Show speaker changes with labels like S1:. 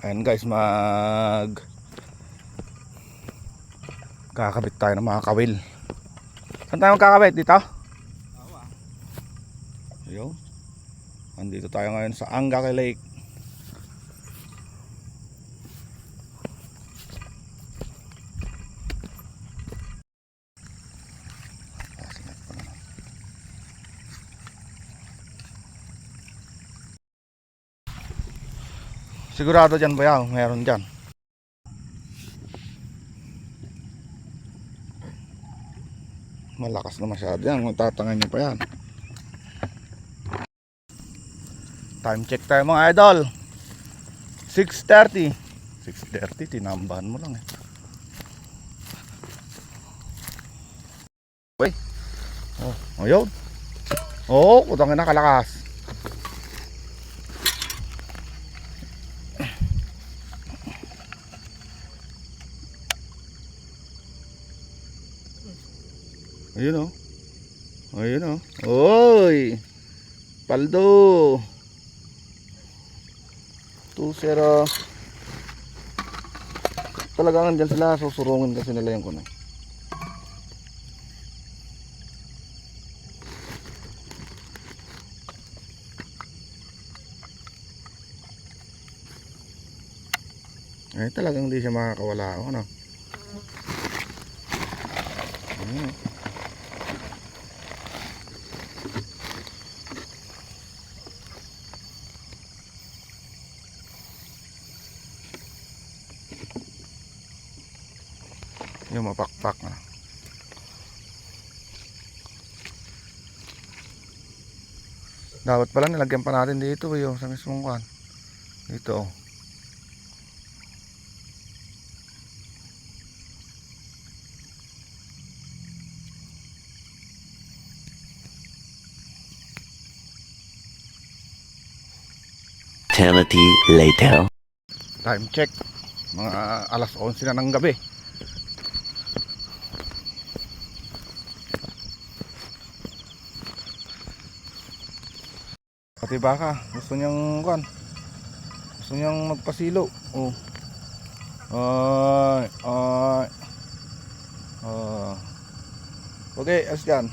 S1: Ayan guys, kakabit tayo ng mga kawil. Saan tayo magkakabit? Dito? Ayun. Andito tayo ngayon sa Angake Lake. Sigurado dyan ba yan? Meron dyan. Malakas na masyado yan. Magtatangan nyo pa yan. Time check tayo mga idol. 6:30. 6:30, tinambahan mo lang eh. Uy. Oh, ayun. Oh, utangin na kalakas. Ayun oh. Ayun oh. Oy. Paldo. 2-0. Talagang andyan sila, susurungin kasi nila yung kuno. Ay, talagang hindi siya makakawala ako, no? Ayun. Yung mapakpak na. Dapat pala nilagyan pa natin dito yung sa mismong kan. Dito oh.
S2: Eternity later.
S1: Time check. Mga alas 11 na ng gabi. Pati baka gusto niyang kan. Gusto niyang magpasilo. Oh. Ay. Okay, as yan.